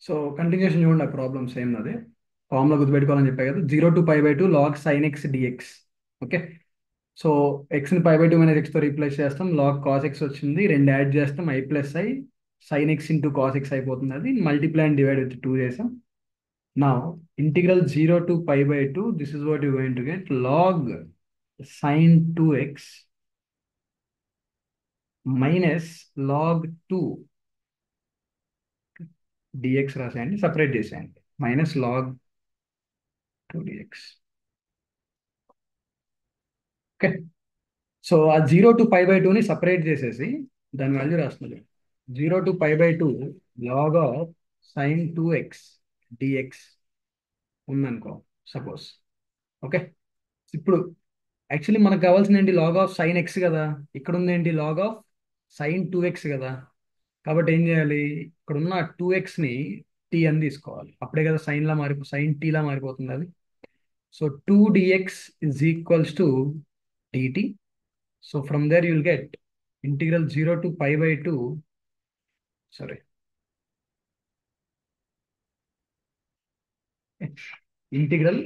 So continuation చూడండి, ఆ problem same అదే ఫార్ములా గుర్తుపెట్టుకోవాలని చెప్పా కదా. 0 to π/2 log sin x dx. Okay. So ఎక్స్ని π/2 మైనస్ ఎక్స్తో రీప్లేస్ చేస్తాం, లాగ్ కాస్ ఎక్స్ వచ్చింది, రెండు యాడ్ చేస్తాం, I plus I sine x into cos x అయిపోతుంది. అది మల్టిప్లై అండ్ డివైడ్ విత్ 2 చేసాం. నా integral 0 to π/2, this is what you going to get log sine 2x minus log 2 dx రాసేయండి, separate చేసేయండి, minus log 2 dx. Okay. So ఆ 0 to π/2ని separate చేసేసి దాని value రాస్తుంది. 0 to π/2 log of sine 2x dx ఉందనుకో suppose. Okay. ఇప్పుడు actually మనకు కావాల్సింది ఏంటి? లాగ్ ఆఫ్ సైన్ ఎక్స్ కదా. ఇక్కడ ఉంది ఏంటి? లాగ్ ఆఫ్ సైన్ 2x కదా. కాబట్టి ఏం చేయాలి? ఇక్కడ ఉన్న 2xని టీ అని తీసుకోవాలి, అప్పుడే కదా సైన్ టీలా మారిపోతుంది అది. So 2 dx is equals to dt. So from there you will get integral 0 to π/2, sorry, integral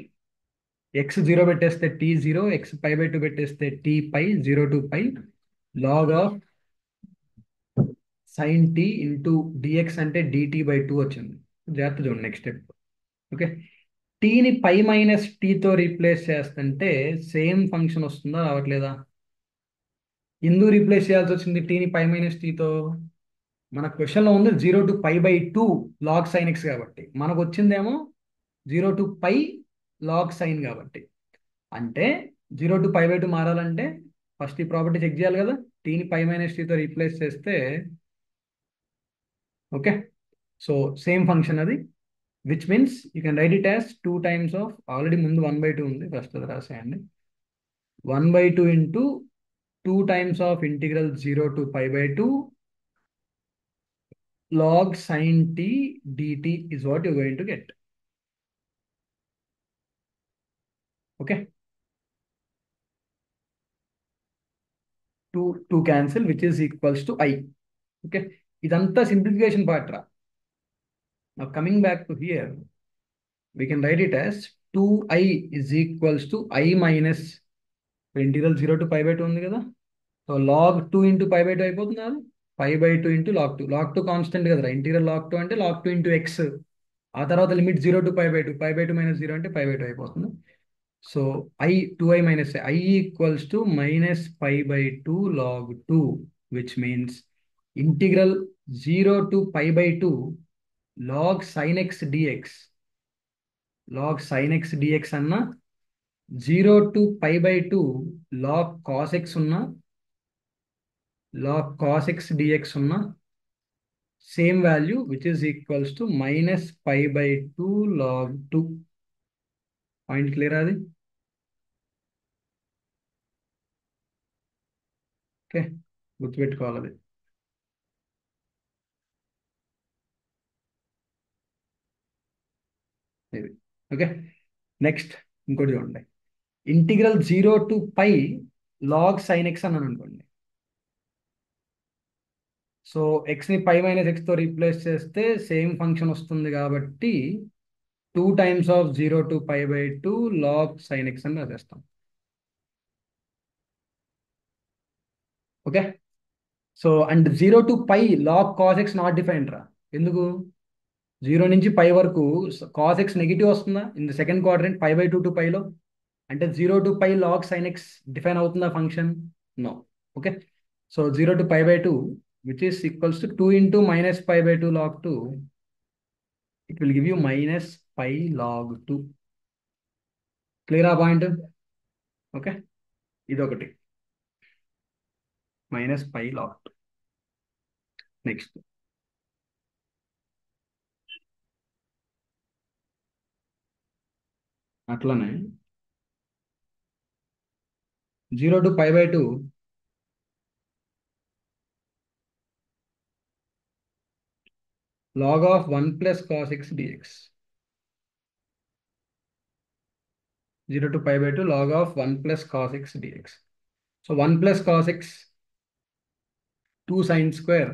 x 0 పెట్టేస్తే టీ 0, ఎక్స్ π/2 పెట్టేస్తే T pi 0 to π log of sine T into dx అంటే dt/2 వచ్చింది. జాగ్రత్త చూడండి నెక్స్ట్ స్టెప్. ఓకే. టీని pi minus టీతో replace చేస్తుంటే same function వస్తుందా రావట్లేదా? ఎందుకు రీప్లేస్ చేయాల్సి వచ్చింది టీని పై మైనస్ టీతో? మన క్వశ్చన్లో ఉంది 0 to π/2 లాగ్ సైన్ ఎక్స్ కాబట్టి, మనకు వచ్చిందేమో 0 to π లాగ్ సైన్ కాబట్టి. అంటే 0 to π/2 మారాలంటే ఫస్ట్ ఈ ప్రాపర్టీ చెక్ చేయాలి కదా. టీని పై మైనస్ టీతో రీప్లేస్ చేస్తే ఓకే. సో సేమ్ ఫంక్షన్ అది, which means you can right it as 2 times of, already ముందు 1/2 ఉంది, ఫస్ట్ అది రాసేయండి. 1/2 into 2 times of integral 0 to π/2 log sin t dt is what you're going to get. Okay. 2 cancel, which is equals to I. Okay. ఇదంతా simplification part రా. Now coming back to here, we can write it as 2i is equals to I minus integral 0 to π/2 ఉంది కదా. So log 2 into π/2 అయిపోతుంది అది. π/2 into log 2. Log 2 constant కదరా. Interior log 2 అంటే log 2 into X. ఆ తర్వాత limit 0 to π/2, π/2 minus 0 అంటే π/2 అయిపోతుంది. So I 2i minus I equals to minus π/2 log 2, which means integral 0 to π/2 log sine x dx. Log sine x dx అన్న 0 to π/2 log cos x ఉన్న, log cos x dx ఉన్న same value which is equals to minus π/2 log 2. Point clear అది? Okay. గుర్తుపెట్టుకోవాలి అది. ఇది okay. Next ఇంకోటి చూడండి. Integral 0 to π log sine X అన్నాను అనుకోండి. సో ఎక్స్ని పై మైనస్ ఎక్స్తో రీప్లేస్ చేస్తే సేమ్ ఫంక్షన్ వస్తుంది కాబట్టి 2 times of 0 to π/2 log sine x అని రాసేస్తాం. Okay. So and 0 to π log cos x not defined రా. ఎందుకు? 0 నుంచి π వరకు కాస్ ఎక్స్ నెగిటివ్ వస్తుందా in the second quadrant, π/2 to πలో? అంటే 0 to π log sine x define అవుతుందా function? No. Okay. So 0 to π/2 which is equals to 2 into minus π/2 log 2, it will give you minus π log 2. Clear ఆ point? Okay. ఇదొకటి minus π log 2. Next అట్లనే 0 to π/2 log of 1 plus cos x dx. 0 to π/2 log of 1 plus cos x dx. So 1 plus cos x, 2 sin square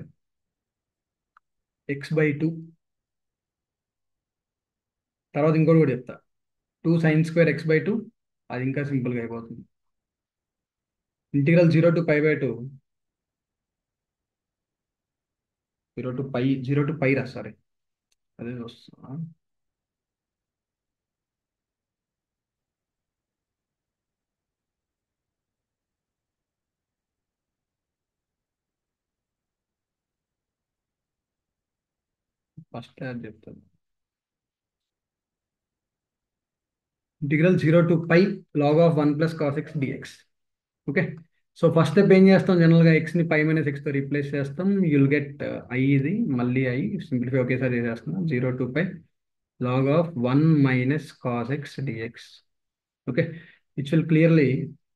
x by 2 తర్వాత ఇంకోటి కూడా చెప్తా. 2 sin² x/2, అది ఇంకా సింపుల్గా అయిపోతుంది. ఇంటిగ్రల్ 0 to π/2, 0 to π రా, సారీ, అదే వస్తున్నా. ఫస్ట్ అది చెప్తాను. Integral 0 to π log of 1 + cos x dx. Okay. So first step ఏం చేస్తాం, జనరల్గా ఎక్స్ని π - xతో రీప్లేస్ చేస్తాం. యుల్ గెట్ ఐ, ఇది మళ్ళీ ఐ సింప్లిఫై ఒకేసారి చేసేస్తున్నాం. 0 to π log of 1 - cos x dx. Okay, which will clearly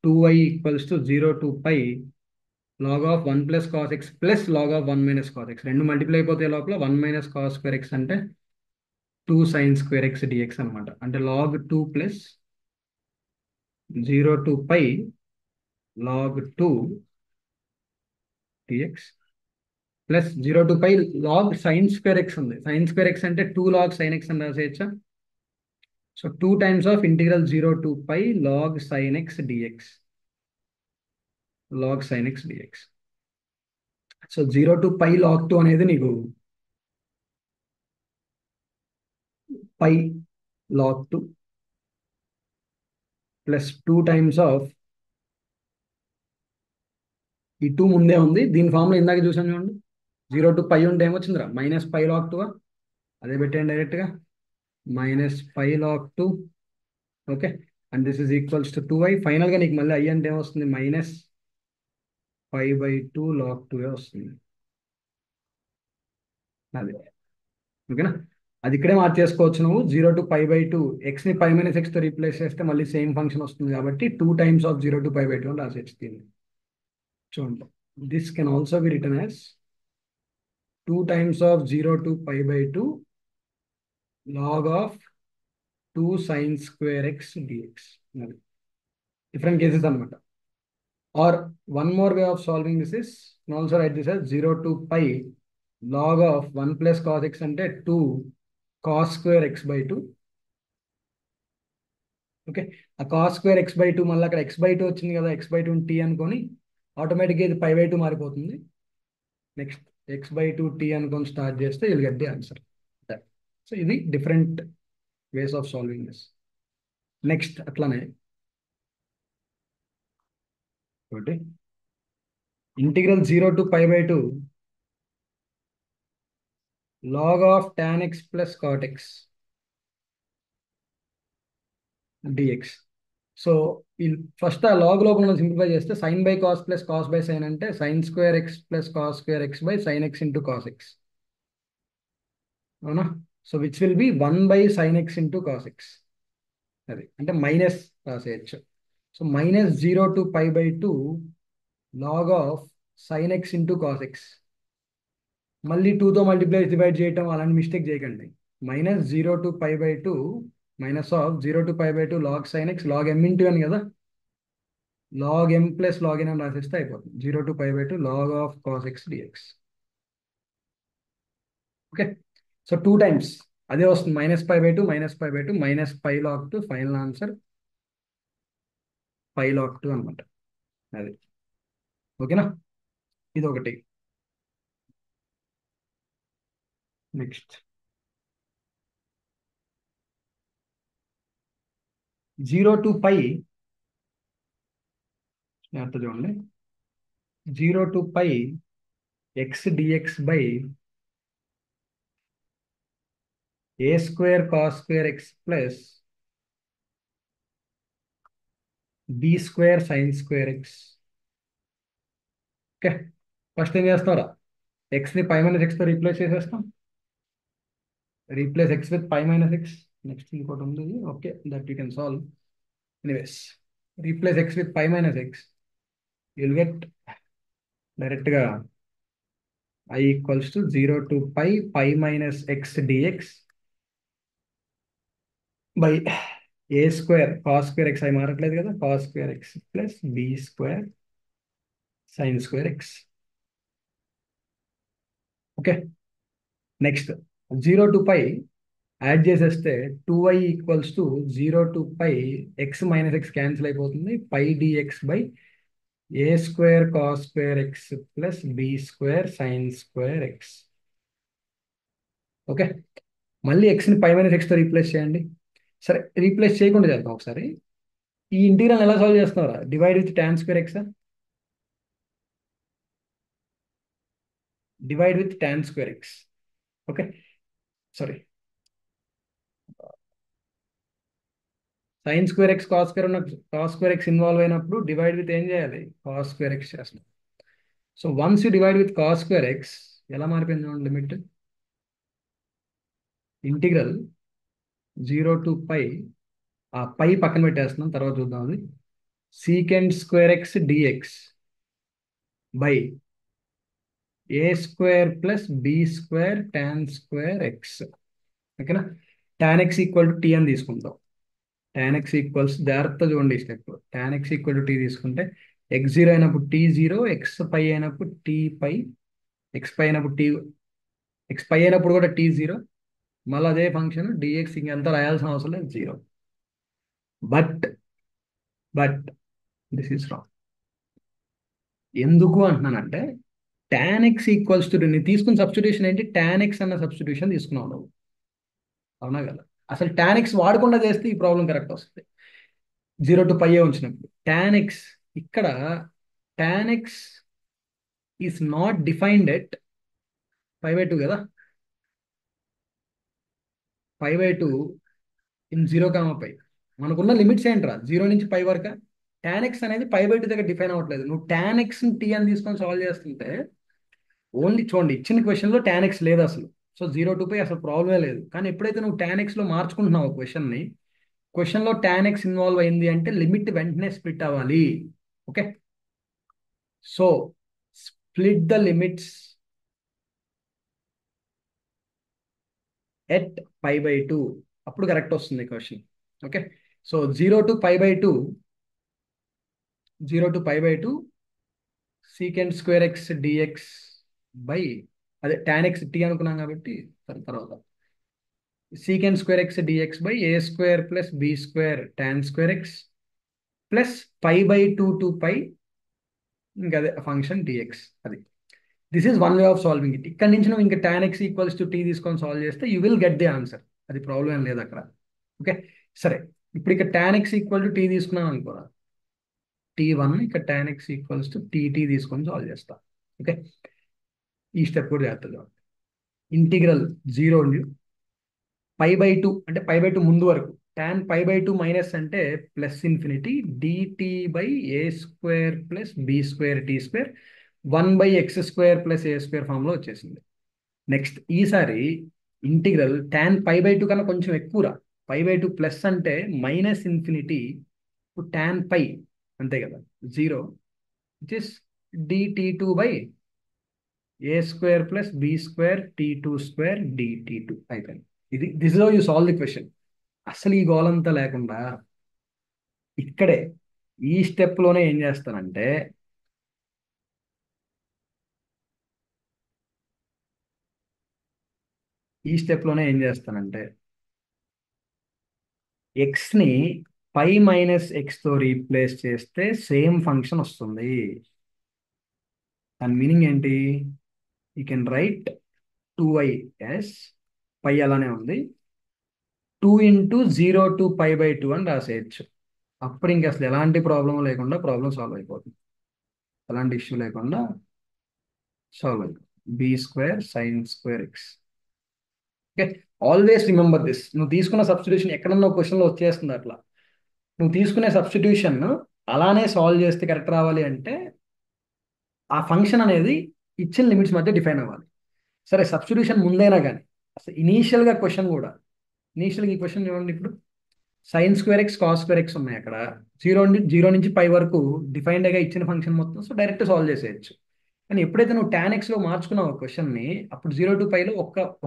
2y = 0 to π log of 1 + cos x log of 1 - cos x. రెండు మల్టిప్లై అయిపోతే లోపల 1 - cos² x అంటే 2 sin² x dx అనమాట. అంటే log 2 + 0 to π log 2 dx plus 0 to π log sin² x ఉంది. sin² x అంటే 2 log sin x అని రాసేయచ్చా? So 2 times of integral 0 to π log sin x dx. log sin x dx. So 0 to π log 2 అనేది నీకు π log 2 plus 2 times of ఈ 2 ముందే ఉంది, దీని ఫార్ములా ఇందాక చూసాం చూడండి. 0 to π ఉంటే ఏమొచ్చిందిరా, -π log 2. అదే పెట్టండి డైరెక్ట్గా, -π log 2. Okay, and this is equals to 2y. ఫైనల్గా నీకు మళ్ళీ ఐ అంటే ఏమొస్తుంది, -π/2 log 2 వస్తుంది. అది ఓకేనా. అది ఇక్కడే మార్చేసుకోవచ్చు నువ్వు. 0 to π/2 ఎక్స్ని π - xతో రీప్లేస్ చేస్తే మళ్ళీ సేమ్ ఫంక్షన్ వస్తుంది కాబట్టి 2 టైమ్స్ ఆఫ్ 0 to π/2 అని రాసేస్తుంది. చూడండి, this can also be written as 2 times of 0 to π/2 log of 2 sin² x dx. Different cases అనమాట. Or one more way of solving this is also write this as 0 to π log of 1 + cos x అంటే 2 cos² x/2. Okay, ఆ cos² x/2 మళ్ళీ అక్కడ x/2 వచ్చింది కదా, x/2 t అనుకొని ఆటోమేటిక్గా ఇది π/2 మారిపోతుంది. నెక్స్ట్ x/2 t అనుకొని స్టార్ట్ చేస్తే will get the answer. So ఇది different ways of solving this. Next అట్లానే ఒకటి integral 0 to π/2 log of tan x plus cot x dx. So first ఆ లాగ్ లోపల సింప్లిఫై చేస్తే sin/cos + cos/sin అంటే sin² x + cos² x/sin x into cos x. అవునా? So which will be 1/sin x into cos x. అది అంటే minus రాసేయచ్చు. So -0 to π/2 log of sin x into cos x. మళ్ళీ 2తో multiply divide చేయటం అలాంటి mistake చేయకండి. -0 to π/2 -0 to π/2 log sin x log m into n కదా, log m + log n అని రాసేస్తే అయిపోతుంది. 0 to π/2 log of cos x dx. Okay, so 2 times అదే వస్తుంది, -π/2 -π/2 -π log 2. ఫైనల్ ఆన్సర్ π log 2 అనమాట. అది ఓకేనా. ఇది ఒకటి. నెక్స్ట్ 0 to π, చూడండి, 0 to π x dx by a² cos² x plus b² sin² x. Okay, first ఏం చేస్తారా, ఎక్స్ని π - xతో రీప్లేస్ చేసేస్తాం. Replace x with π - x. Next ఇంకోటి ఉంది, okay, that you can solve. Anyways, replace x with π - x, you'll get డైరెక్ట్గా I = 0 to π π - x dx by a² cos² x. అవి మారట్లేదు కదా, cos² x plus b² sin² x. Okay, next 0 to π add చేసేస్తే 2y equals to 0 to π x minus x cancel అయిపోతుంది, pi dx by a square cos square x plus b square sine square x. Okay, మళ్ళీ ఎక్స్ని pi minus ఎక్స్తో replace చేయండి. సరే, replace చేయకుండా చేద్దాం ఒకసారి. ఈ ఇంటీగ్రల్ ఎలా సాల్వ్ చేస్తున్నారా? Divide with tan square X, divide with tan square x. Okay, sorry, sign square X cos square ఉన్న కాస్ స్క్వేర్ ఎక్స్ ఇన్వాల్వ్ అయినప్పుడు డివైడ్ విత్ ఏం చేయాలి? కాస్ స్క్వేర్ ఎక్స్ చేస్తాం. So once you divide with cos square X, ఎలా మారిపోయింది limit? Integral 0 to π, ఆ పై పక్కన పెట్టేస్తున్నాం, తర్వాత చూద్దాం అది. Secant square x dx by a square plus b square tan square x. ఓకేనా? Tan x equal to t అని తీసుకుంటాం. టాన్ ఎక్స్ ఈక్వల్స్, జాగ్రత్త చూడండి ఈ step. Tan x equal to t తీసుకుంటే ఎక్స్ జీరో అయినప్పుడు టీ జీరో, ఎక్స్ పై అయినప్పుడు t పై, X pi అయినప్పుడు టీ, ఎక్స్ పై అయినప్పుడు కూడా టీ జీరో, మళ్ళీ అదే ఫంక్షన్ డిఎక్స్ ఇంకెంత రాయాల్సిన అవసరం లేదు, zero. But but this is wrong. ఎందుకు అంటున్నానంటే టాన్ ఎక్స్ ఈక్వల్స్ టు, నేను తీసుకున్న సబ్స్టిట్యూషన్ ఏంటి? టాన్ ఎక్స్ అన్న సబ్స్టిట్యూషన్ తీసుకున్నావు నువ్వు, అవునా కదా? అసలు టాన్ ఎక్స్ వాడకుండా చేస్తే ఈ ప్రాబ్లం కరెక్ట్ వస్తుంది. 0 to π ఉంచినప్పుడు టాన్ ఎక్స్, ఇక్కడ tan x is not defined at π/2 కదా. π/2 ఇన్ 0, π. మనకున్న లిమిట్స్ ఏంట్రా? 0 నుంచి π వరకు. టాన్ ఎక్స్ అనేది π/2 దగ్గర డిఫైన్ అవ్వట్లేదు. నువ్వు టాన్ ఎక్స్ టీ అని తీసుకొని సాల్వ్ చేస్తుంటే, ఓన్లీ చూడండి, ఇచ్చిన క్వశ్చన్లో టాన్ ఎక్స్ లేదు అసలు. సో 0 to π అసలు ప్రాబ్లమే లేదు. కానీ ఎప్పుడైతే నువ్వు టాన్ ఎక్స్లో మార్చుకుంటున్నావు క్వశ్చన్ని, క్వశ్చన్లో టాన్ ఎక్స్ ఇన్వాల్వ్ అయింది అంటే లిమిట్ వెంటనే స్ప్లిట్ అవ్వాలి. Okay, so split the limits at π/2, అప్పుడు కరెక్ట్ వస్తుంది question. Okay, so 0 to π/2, 0 to π/2 secant square x dx by, అదే టాన్ ఎక్స్ టీ అనుకున్నాం కాబట్టి తర్వాత secant square x dx by a square plus b square tan square x plus π/2 to π, ఇంకా అదే function dx. అది, this is one way of solving it. ఇక్కడ నుంచి నువ్వు ఇంకా tan x equals to t తీసుకొని సాల్వ్ చేస్తే you will get the answer. అది ప్రాబ్లం ఏం లేదు అక్కడ. ఓకే, సరే, ఇప్పుడు ఇక్కడ tan x equal to t తీసుకున్నాం అనుకోరా, T1, ఇక్కడ tan x equals to t తీసుకొని సాల్వ్ చేస్తా. ఓకే, ఈ స్టెప్ కూడా చేస్తా. ఇంటిగ్రల్ 0 π/2, అంటే π/2 ముందు వరకు, టాన్ π/2 మైనస్ అంటే plus infinity dt by a square plus b square t square 1/x² plus a square ఫామ్లో వచ్చేసింది. నెక్స్ట్ ఈసారి ఇంటిగ్రల్ టాన్ π/2 కన్నా కొంచెం ఎక్కువరా. π/2 ప్లస్ అంటే మైనస్ ఇన్ఫినిటీ టాన్ పై, అంతే కదా, 0, which is dt2 by a square plus b square t square dt2 అయిపోయింది. This is how you solve the question. అసలు ఈ గోలంతా లేకుండా ఇక్కడే ఈ స్టెప్ లోనే ఏం చేస్తానంటే, ఈ స్టెప్ లోనే ఏం చేస్తానంటే ఎక్స్ ని పై మైనస్ ఎక్స్ తో రీప్లేస్ చేస్తే సేమ్ ఫంక్షన్ వస్తుంది. దాని మీనింగ్ ఏంటి? You can write 2y as, పై అలానే ఉంది, 2 × 0 to π/2 అని రాసేయచ్చు. అప్పుడు ఇంక అసలు ఎలాంటి ప్రాబ్లం లేకుండా ప్రాబ్లం సాల్వ్ అయిపోతుంది. ఎలాంటి ఇష్యూ లేకుండా సాల్వ్ అయిపోతుంది. B square sine square x. Okay, always remember this. నువ్వు తీసుకున్న సబ్స్టిట్యూషన్ ఎక్కడన్నా క్వశ్చన్లో వచ్చేస్తుంది అట్లా. నువ్వు తీసుకునే సబ్స్టిట్యూషన్ అలానే సాల్వ్ చేస్తే కరెక్ట్ రావాలి అంటే ఆ ఫంక్షన్ అనేది ఇచ్చిన లిమిట్స్ మధ్య డిఫైన్ అవ్వాలి. సరే, సబ్స్టిట్యూషన్ ముందైనా కానీ అసలు ఇనీషియల్గా క్వశ్చన్ కూడా, ఇనీషియల్గా ఈ క్వశ్చన్ చూడండి, ఇప్పుడు sign square X cos square X ఉన్నాయి అక్కడ. 0 నుంచి π వరకు డిఫైన్డ్గా ఇచ్చిన ఫంక్షన్ మొత్తం, సో డైరెక్ట్ సాల్వ్ చేసేయచ్చు. కానీ ఎప్పుడైతే నువ్వు టాన్ ఎక్స్లో మార్చుకున్నావు క్వశ్చన్ని, అప్పుడు 0 to πలో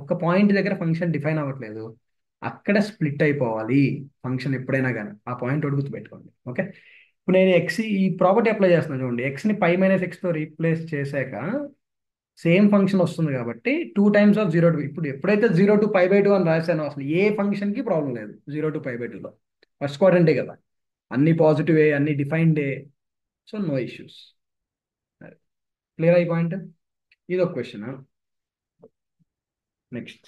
ఒక్క పాయింట్ దగ్గర ఫంక్షన్ డిఫైన్ అవ్వట్లేదు, అక్కడ స్ప్లిట్ అయిపోవాలి ఫంక్షన్ ఎప్పుడైనా కానీ. ఆ పాయింట్ ఒకటి గుర్తుపెట్టుకోండి. ఓకే, ఇప్పుడు నేను ఎక్స్ ఈ ప్రాపర్టీ అప్లై చేస్తున్నాను చూడండి. ఎక్స్ని π - ఎక్స్తో రీప్లేస్ చేశాక సేమ్ ఫంక్షన్ వస్తుంది కాబట్టి 2 టైమ్స్ ఆఫ్ 0 to, ఇప్పుడు ఎప్పుడైతే 0 to π/2 అని రాశానో అసలు ఏ ఫంక్షన్కి ప్రాబ్లం లేదు 0 to π/2లో. ఫస్ట్ క్వాడ్రంటే కదా, అన్ని పాజిటివే, అన్ని డిఫైన్డే, సో నో ఇష్యూస్. క్లియర్ అయి పాయింట్. ఇది ఒక question. Next.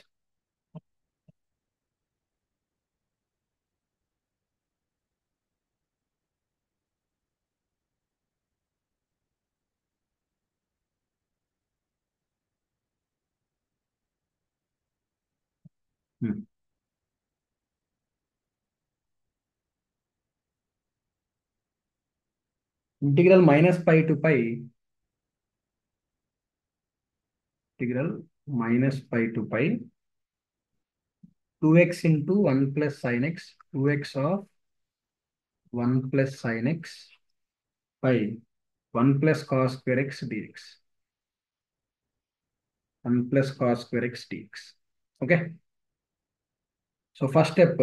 Integral -π to π 2x into 1 plus sin x, 2x of 1 plus sin x by 1 plus cos square x dx. 1 plus cos square x dx. Okay. So first step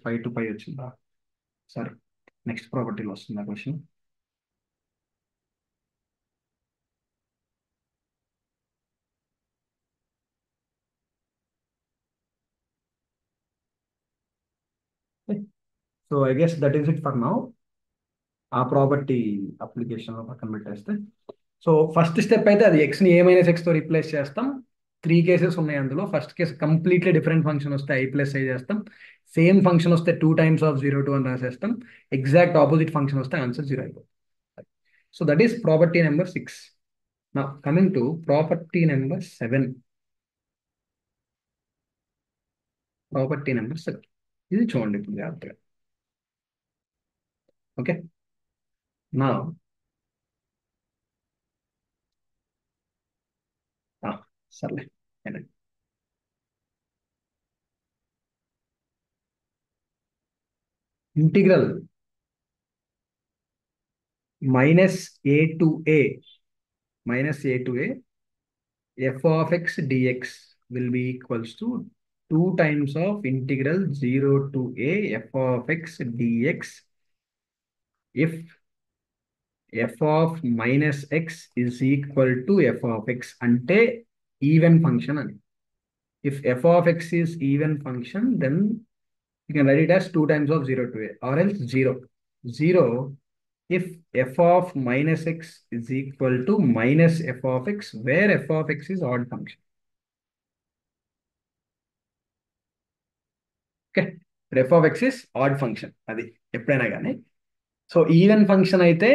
-π to π వచ్చిందా? సరే, next ప్రాపర్టీలో వస్తుంది ఆ question. So I guess that is it for now. ఆ property application పక్కన పెట్టేస్తే, so first step అయితే అది ఎక్స్ని a-x తో రీప్లేస్ చేస్తాం. 3 కేసెస్ ఉన్నాయి అందులో. First case completely different function వస్తే i+i చేస్తాం. సేమ్ ఫంక్షన్ వస్తే 2 టైమ్స్ ఆఫ్ 0 to అని రాసేస్తాం. ఎగ్జాక్ట్ ఆపోజిట్ ఫంక్షన్ వస్తే ఆన్సర్ 0 అయిపోతుంది. So that is property number 6. నా coming to property number 7. Property number 7 ఇది చూడండి ఇప్పుడు జాగ్రత్తగా. ఓకే. నా సర్లే, integral -a to a f of x dx will be equals to 2 times of integral 0 to a f of x dx if f of -x is equal to f of x అంటే even function అని. If f of x is even function, then you can write it as 2 times of 0 to a, or else 0. 0 if f of -x is equal to minus f of x, where f of x is odd function. Okay. f of x is odd function, అది ఎప్పుడైనా కానీ. So even function అయితే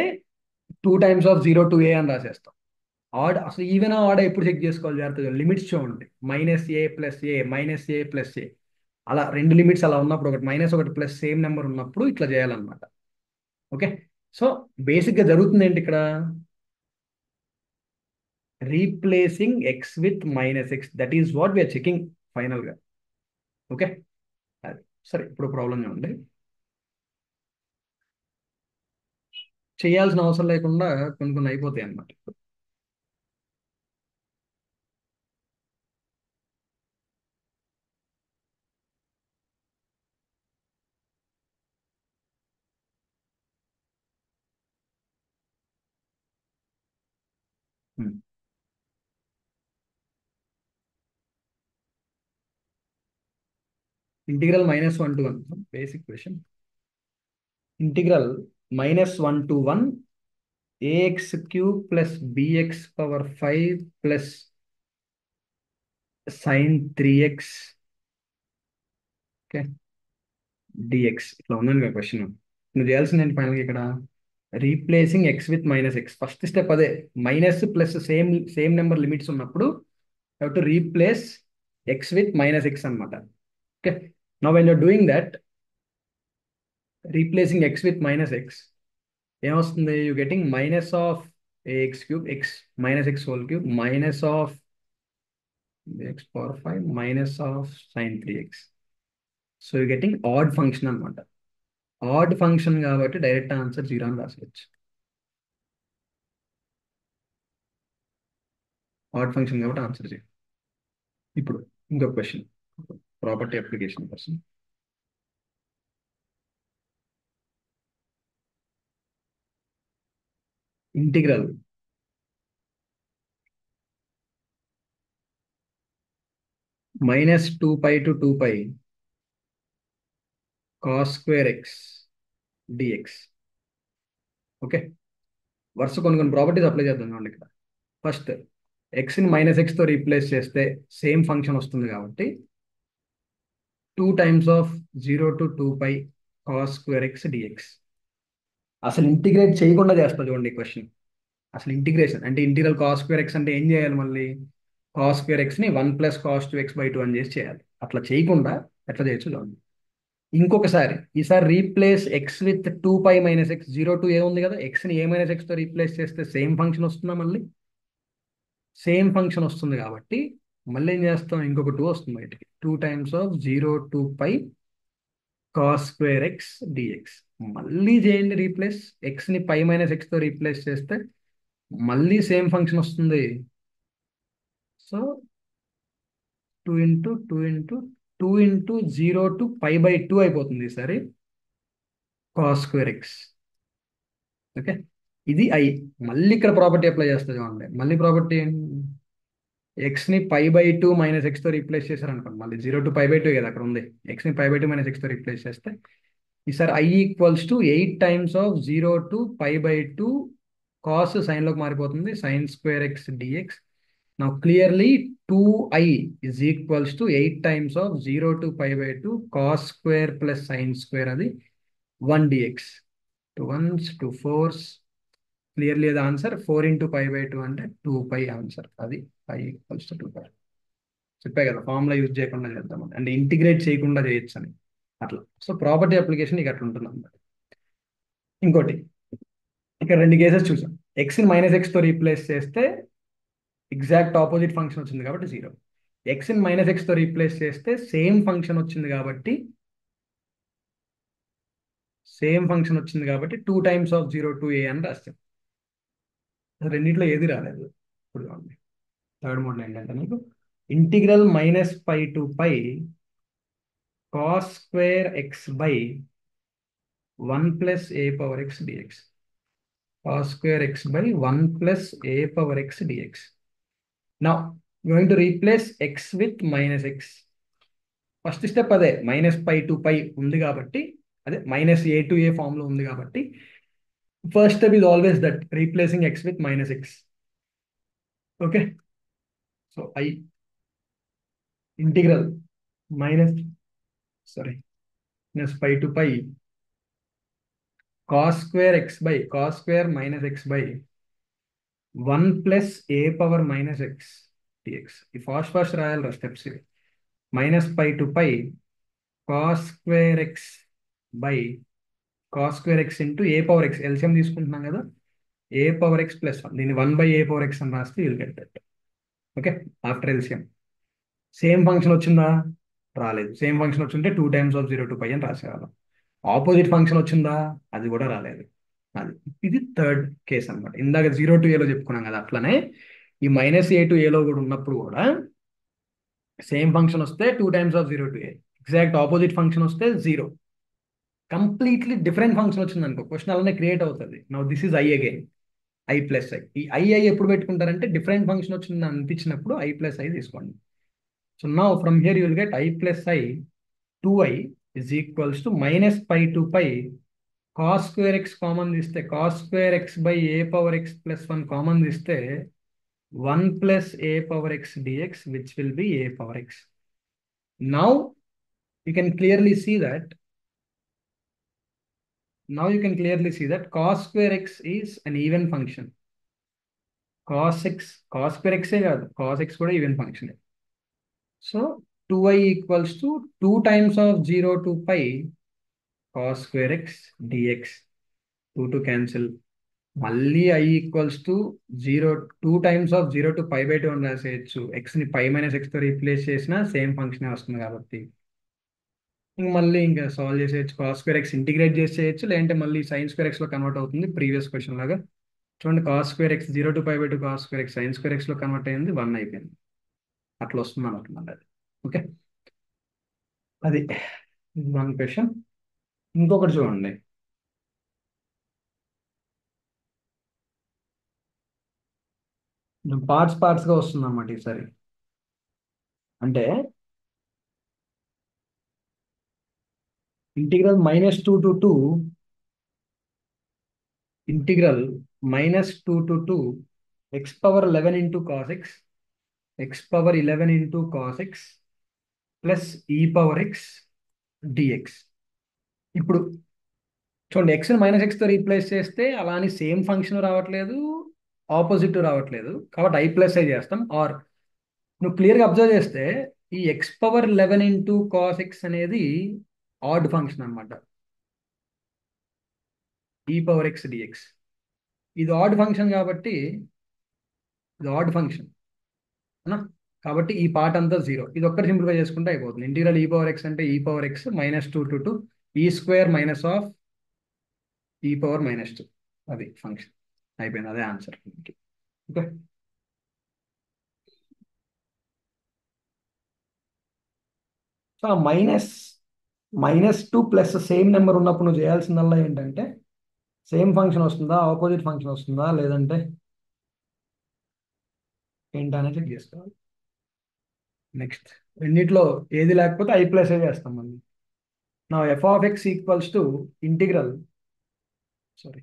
2 times of 0 to a అని రాసేస్తాం. Add అసలు even odd ఎప్పుడు check చేసుకోవాలి జాగ్రత్తగా, limits చూడండి. -a+a, -a+a, అలా రెండు లిమిట్స్ అలా ఉన్నప్పుడు, ఒకటి మైనస్ ఒకటి ప్లస్ సేమ్ నెంబర్ ఉన్నప్పుడు ఇట్లా చేయాలన్నమాట. ఓకే. సో బేసిక్గా జరుగుతుంది ఏంటి ఇక్కడ, replacing x with -x, that is what we're checking ఫైనల్గా. ఓకే. అది సరే, ఇప్పుడు ప్రాబ్లం చూడండి. చేయాల్సిన అవసరం లేకుండా కొన్ని కొన్ని అయిపోతాయి అన్నమాట. Integral -1 to 1, basic question. Integral -1 to 1 ax³ + bx⁵ plus sin 3x, okay, dx. ఇట్లా ఉందని క్వశ్చన్. నువ్వు చేయాల్సింది ఏంటి ఫైనల్గా ఇక్కడ, replacing x with -x. First step అదే, minus plus same same number limits ఉన్నప్పుడు to replace x with -x అనమాట. Okay. Now when you're doing that, replacing x with -x, ఏమొస్తుంది, you getting -(ax³) x -x³ -(x⁵ sin 3x). So you getting odd function అనమాట. Odd function కాబట్టి direct answer 0 అని రాసేయచ్చు. Odd function కాబట్టి answer 0. ఇప్పుడు ఇంకొక question, property application కోసం. Integral -2π to 2π cos square x dx. Okay, వరుస కొన్ని కొన్ని ప్రాపర్టీస్ అప్లై చేద్దాం చూడండి ఇక్కడ. ఫస్ట్, ఎక్స్ని -x తో రీప్లేస్ చేస్తే సేమ్ ఫంక్షన్ వస్తుంది కాబట్టి 2 times of 0 to 2π cos square x dx. అసలు ఇంటిగ్రేట్ చేయకుండా చేస్తా చూడండి ఈ క్వశ్చన్. అసలు ఇంటిగ్రేషన్ అంటే ఇంటిగ్రల్ కాస్ స్క్వేర్ ఎక్స్ అంటే ఏం చేయాలి? మళ్ళీ కాస్ స్క్వేర్ ఎక్స్ని 1 + cos 2x/2 అని చేసి చేయాలి. అట్లా చేయకుండా ఎట్లా చేయొచ్చు చూడండి. ఇంకొకసారి, ఈసారి replace x with 2π - x 0 to a ఉంది కదా, ఎక్స్ని a - x తో రీప్లేస్ చేస్తే సేమ్ ఫంక్షన్ వస్తుందా? మళ్ళీ సేమ్ ఫంక్షన్ వస్తుంది కాబట్టి మళ్ళీ ఏం చేస్తాం, ఇంకొక 2 వస్తుంది బయటికి. 2 times of 0 to π cos square x dx. మళ్ళీ చేయండి రీప్లేస్, ఎక్స్ని π - x తో రీప్లేస్ చేస్తే మళ్ళీ సేమ్ ఫంక్షన్ వస్తుంది. So 2 into 2 into 2 into 0 to π/2 అయిపోతుంది ఈసారి cos square x. ఓకే, ఇది ఐ. మళ్ళీ ఇక్కడ ప్రాపర్టీ అప్లై చేస్తుంది చూడండి. మళ్ళీ ప్రాపర్టీ ఎక్స్ని π/2 - x తో రీప్లేస్ చేశారనుకోండి, మళ్ళీ 0 to π/2 కదా అక్కడ ఉంది. ఎక్స్ని π/2 - x తో రీప్లేస్ చేస్తే ఈసారి i = 8 times of 0 to π/2 cos సైన్లోకి మారిపోతుంది, sin square x dx. Now clearly 2i is equals to 8 times of 0 to π/2 cos square plus sin square అది 1 dx. 2 1s 2 4s, క్లియర్లీ అది ఆన్సర్. 4 into π/2 అంటే 2π answer. అది i = 2π. చెప్పా కదా, formula use చేయకుండా చేద్దామని, అంటే ఇంటిగ్రేట్ చేయకుండా చేయొచ్చు అని అట్లా. సో ప్రాపర్టీ అప్లికేషన్ ఇక అట్లా ఉంటుంది అన్నమాట. ఇంకోటి, ఇక్కడ రెండు కేసెస్ చూసాం. ఎక్స్ని -x తో రీప్లేస్ చేస్తే ఎగ్జాక్ట్ ఆపోజిట్ ఫంక్షన్ వచ్చింది కాబట్టి 0. ఎక్స్ని -x తో రీప్లేస్ చేస్తే సేమ్ ఫంక్షన్ వచ్చింది కాబట్టి 2 టైమ్స్ ఆఫ్ 0 to a అని రాస్తాం. రెండింటిలో ఏది రాలేదు. ఇప్పుడు థర్డ్ మోడ్ ఏంటంటే మీకు integral -π to π cos square x by 1 + a/x dx. cos square x by 1 + a/x dx. Now going to replace x with -x. First step అదే, -π to π ఉంది కాబట్టి, అదే -a to a ఫామ్ లో ఉంది కాబట్టి first step is always that, replacing x with -x. Okay, so I integral -π to π cos square x by cos square -x by 1 + a/x dx. ఈ fast రాయాలి steps. -π to π cos square x by cos square x into a/x. LCM తీసుకుంటున్నాం కదా, a/x + 1, దీన్ని 1/a/x అని రాస్తే you'll get that. Okay, after LCM same function వచ్చిందా? రాలేదు. Same function వచ్చింటే 2 టైమ్స్ ఆఫ్ 0 to π అని రాసేవాళ్ళం. ఆపోజిట్ ఫంక్షన్ వచ్చిందా? అది కూడా రాలేదు. అది ఇది థర్డ్ కేస్ అనమాట. ఇందాక 0 to a చెప్పుకున్నాం కదా, అట్లనే ఈ -a to a కూడా ఉన్నప్పుడు కూడా సేమ్ ఫంక్షన్ వస్తే 2 times of 0 to a, exact opposite function వస్తే 0. కంప్లీట్లీ డిఫరెంట్ ఫంక్షన్ వచ్చింది అనుకో, క్వశ్చన్ అలానే క్రియేట్ అవుతుంది. Now this is I again, i + i. ఈ i ఎప్పుడు పెట్టుకుంటారంటే డిఫరెంట్ ఫంక్షన్ వచ్చింది అనిపించినప్పుడు i + i తీసుకోండి. So now from here you will get i + i 2i is equals to -π to π cos square x common తీస్తే cos square x by a/x + 1 common తీస్తే 1 + a/x dx, which will be a/x. Now you can clearly see that cos square x is an even function. cos square x కాదు, cos x కూడా even function. So 2i = 2 times of 0 to π cos square x dx. 2 cancel. మళ్ళీ i = 0, 2 times of 0 to π/2 అని రాసేయచ్చు. ఎక్స్ని π - x తో replace చేసినా same function వస్తుంది కాబట్టి ఇంక మళ్ళీ ఇంకా సాల్వ్ చేసేయచ్చు. cos square x ఇంటిగ్రేట్ చేసేయచ్చు, లేదంటే మళ్ళీ sin square x లో కన్వర్ట్ అవుతుంది ప్రీవియస్ క్వశ్చన్ లాగా. చూడండి, cos square x 0 to π/2 cos square x sin square x లో కన్వర్ట్ అయింది, 1 అయిపోయింది. అట్లా వస్తుంది అనుకుంటున్నాను అది. ఓకే, అది 1 క్వశ్చన్. ఇంకొకటి చూడండి, పార్ట్స్ గా వస్తుంది అన్నమాట ఈసారి. అంటే integral -2 to 2 x⁻11 into cos x x⁻11 into cos x plus e⁻x dx. ఇప్పుడు చూడండి, x -x తో రీప్లేస్ చేస్తే అలా అని సేమ్ ఫంక్షన్ రావట్లేదు, ఆపోజిట్ రావట్లేదు, కాబట్టి i ప్లస్ ఐ చేస్తాం. ఆర్ నువ్వు క్లియర్గా అబ్జర్వ్ చేస్తే ఈ x⁻11 ఇంటూ కాస్ ఎక్స్ అనేది ఆడ్ ఫంక్షన్ అనమాట, e⁻x dx. ఇది ఆడ్ ఫంక్షన్ కాబట్టి, ఇది ఆడ్ ఫంక్షన్ అనా, కాబట్టి ఈ పార్ట్ అంతా జీరో. ఇది ఒక్కటి సింప్లిఫై చేసుకుంటే అయిపోతుంది. ఇంటీగ్రల్ e⁻x అంటే e⁻x -2 to 2 e² minus of e⁻−2. అది ఫంక్షన్ అయిపోయింది, అదే answer. Okay. So -2 plus same number ఉన్నప్పుడు నువ్వు చేయాల్సిందల్లా ఏంటంటే సేమ్ ఫంక్షన్ వస్తుందా, ఆపోజిట్ ఫంక్షన్ వస్తుందా, లేదంటే ఏంటనేది చెక్ చేసుకోవాలి. నెక్స్ట్ రెండిట్లో ఏది లేకపోతే i ప్లస్ ఏ చేస్తాం మళ్ళీ. నా f(x) equals to integral, sorry,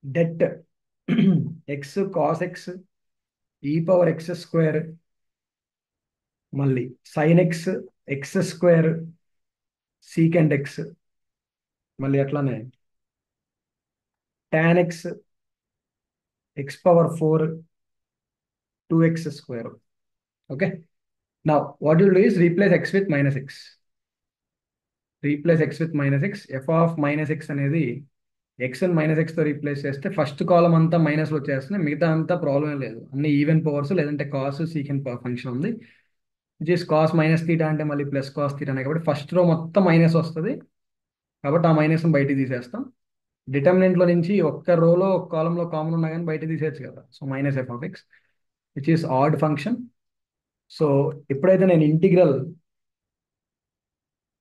debt X cos X e⁻x², మళ్ళీ sign X x², second X, మళ్ళీ అట్లానే tan x x⁻4 2x². Okay. Now what you do is replace x with -x. Replace x with -x. f(-x) అనేది x ని -x తో replace చేస్తే first కాలం అంతా minus వచ్చేస్తుంది, మిగతా అంతా ప్రాబ్లం లేదు, అన్ని ఈవెన్ పవర్స్, లేదంటే కాస్ సీకెండ్ ఫంక్షన్ ఉంది. విచ్ ఇస్ కాస్ -θ అంటే మళ్ళీ ప్లస్ కాస్ θ కాబట్టి ఫస్ట్ రో మొత్తం మైనస్ వస్తుంది, కాబట్టి ఆ మైనస్ బయటికి తీసేస్తాం. డిటర్మినెంట్ లో నుంచి ఒక్క రోలో ఒక కాలంలో కామన్ ఉన్నా కానీ బయట తీసేయచ్చు కదా. So -f(x) which is add function. So ఎప్పుడైతే నేను ఇంటిగ్రల్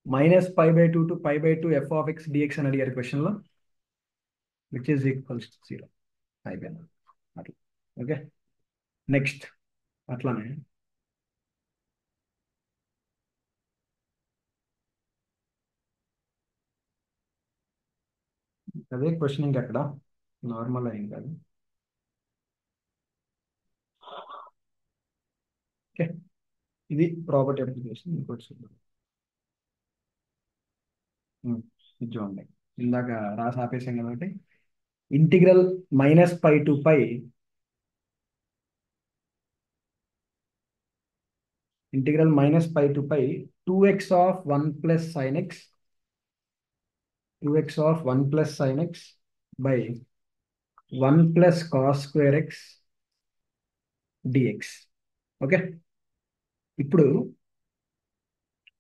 -π/2 to π/2 f(x) dx అని అడిగారు క్వశ్చన్లో, విచ్ ఈస్ ఈక్వల్స్ టు 0 అయిపోయింది అట్లా. ఓకే. నెక్స్ట్ అట్లానే అదే క్వశ్చన్ ఇంకెక్కడ నార్మల్ అయింది కాదు. ఓకే. ఇది ప్రాపర్టీ అప్లికేషన్. ఇంకోటి చూద్దాం. ఇది చూడండి, ఇందాక రాసి ఆపేసాం కాబట్టి integral -π to π integral -π to π 2x of 1 plus sin x 2x of 1 plus sin x by 1 plus cos square x dx. Okay. ఇప్పుడు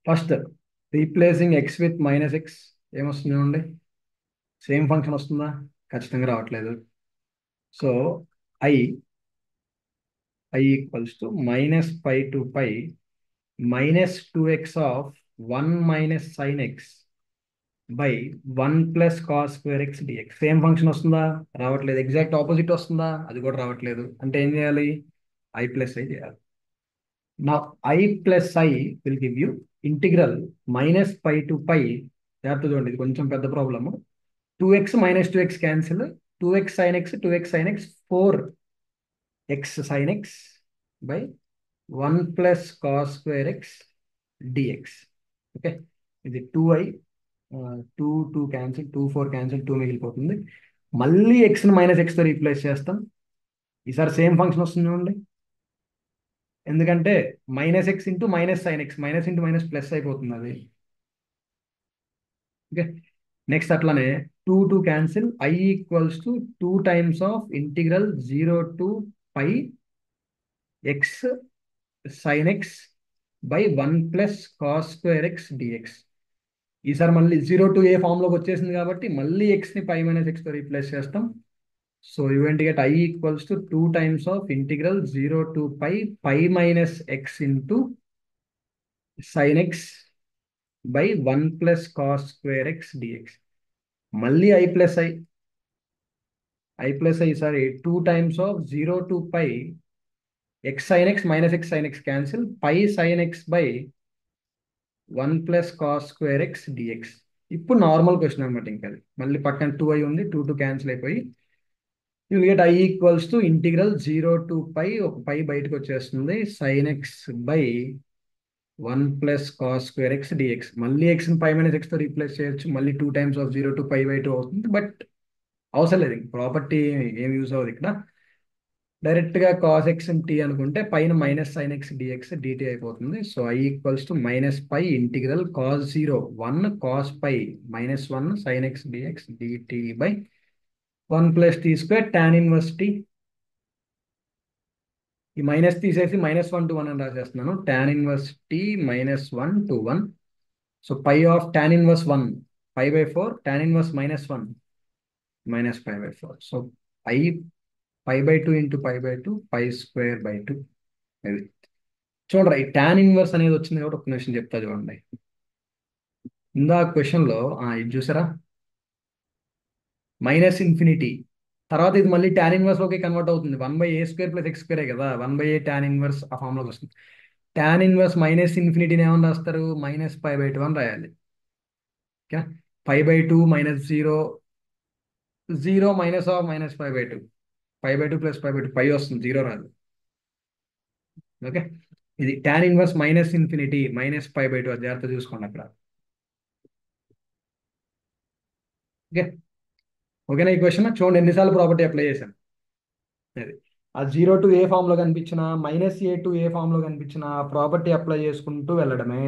first replacing x with -x ఏమొస్తుంది చూడండి, సేమ్ ఫంక్షన్ వస్తుందా, ఖచ్చితంగా రావట్లేదు. So i equals to -π to π -2x of 1 minus sin x by 1 plus cos square x dx. Same function వస్తుందా, రావట్లేదు. Exact opposite వస్తుందా, అది కూడా రావట్లేదు. అంటే ఏం చేయాలి, i ప్లస్ ఐ చేయాలి. నా i plus I will give you integral -π to π. జాగ్రత్త చూడండి, ఇది కొంచెం పెద్ద problem. 2x -2x cancel, 2x sin x 2x sin x 4x sin x by 1 plus cos square x dx. Okay. ఇది 2i 2 2 cancel, 2 4 cancel, 2 మిగిలిపోతుంది. మళ్ళీ ఎక్స్ని -x తో replace చేస్తాం. ఈసారి సేమ్ ఫంక్షన్ వస్తుంది చూడండి, ఎందుకంటే -x into -sin x, minus into minus plus అయిపోతుంది అది. ఓకే. నెక్స్ట్ అట్లానే 2 2 cancel, i equals to 2 times of integral 0 to π x sin x by 1 plus cos square x dx. ఈసారి మళ్ళీ 0 to a ఫామ్లోకి వచ్చేసింది కాబట్టి మళ్ళీ ఎక్స్ని π - x తో రీప్లేస్ చేస్తాం. So you went get i equals to 2 times of integral 0 to π - x into sin x by 1 plus cos square x dx. మళ్ళీ i plus I plus I, sorry, 2 times of 0 to pi x sin x minus x sin x cancel, pi sin x by 1 plus cos square x dx. ఇప్పుడు normal question అనమాట. ఇంకా అది మళ్ళీ పక్కన 2i ఉంది, 2 క్యాన్సిల్ అయిపోయి you get I equals to integral 0 to pi, ఒక పై బయటకు వచ్చేస్తుంది, sin x by 1 plus cos square x dx. మళ్ళీ ఎక్స్ని పై మైనస్ ఎక్స్తో రీప్లేస్ చేయొచ్చు, మళ్ళీ 2 times of 0 to pi by 2 అవుతుంది. బట్ అవసరం లేదు, ప్రాపర్టీ ఏం యూజ్ అవ్వదు ఇక్కడ. డైరెక్ట్గా కాస్ ఎక్స్ టీ అనుకుంటే పైన minus sine x dx dt అయిపోతుంది. So I equals to minus pi integral cos 0 1 cos pi minus 1 sine x dx dt by 1 plus t square tan inverse t. ఈ minus తీసేసి -1 to 1 అని రాసేస్తున్నాను. Tan inverse t -1 to 1. So pi of tan inverse 1 π/4, tan inverse -1 -π/4. So I π/2 into π/2 pi square by 2. అది చూడరా, ఈ tan inverse అనేది వచ్చింది కాబట్టి ఒక నిమిషం చెప్తా చూడండి. ఇందా క్వశ్చన్లో ఇది చూసారా, మైనస్ ఇన్ఫినిటీ తర్వాత ఇది మళ్ళీ టాన్ ఇన్వర్స్ లోకి కన్వర్ట్ అవుతుంది. 1/a² + x² కదా, 1/a టాన్ ఇన్వర్స్ ఆ ఫామ్ లోకి వస్తుంది. టాన్ ఇన్వర్స్ మైనస్ ఇన్ఫినిటీని ఏమని రాస్తారు, -π/2 అని రాయాలి. ఓకే, π/2 -0, 0 మైనస్ ఆఫ్ -π/2, π/2 + π/2 పై వస్తుంది, 0 రాదు. ఓకే, ఇది టాన్ ఇన్వర్స్ మైనస్ ఇన్ఫినిటీ -π/2, అది జాగ్రత్త చూసుకోండి అక్కడ. ఓకే, ఓకేనా? ఈ క్వశ్చన్ చూడండి ఎన్నిసార్లు ప్రాపర్టీ అప్లై చేశాను. అది ఆ 0 టు ఏ ఫామ్ లో కనిపించిన, -a టు ఏ ఫామ్ లో కనిపించిన ప్రాపర్టీ అప్లై చేసుకుంటూ వెళ్ళడమే.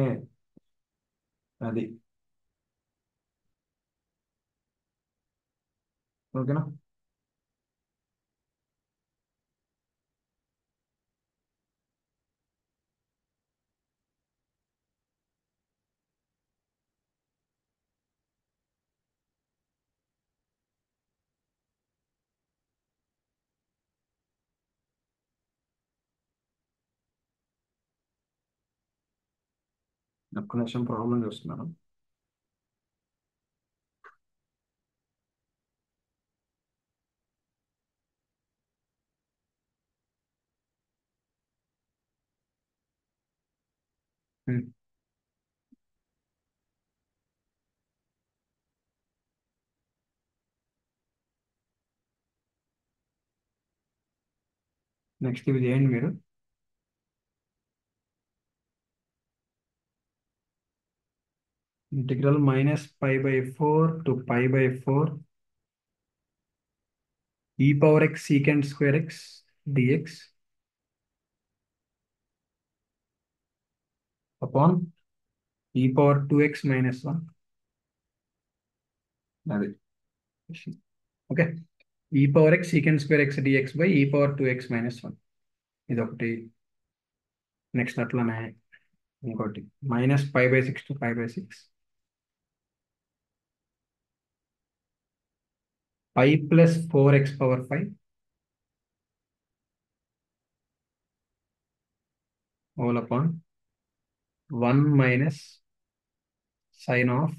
అది ఓకేనా? ఒక్క నిమిషం ప్రాబ్లం చూస్తున్నాను. నెక్స్ట్ ఇది చేయండి మీరు. Integral -π/4 to π/4 e⁻x secant square x dx upon e⁻2x - 1. అది okay, e⁻x secant square x dx by e⁻2x - 1. ఇది ఒకటి. నెక్స్ట్ అట్లానే ఇంకోటి -π/6 to π/6 π + 4x⁵ all upon 1 minus sin of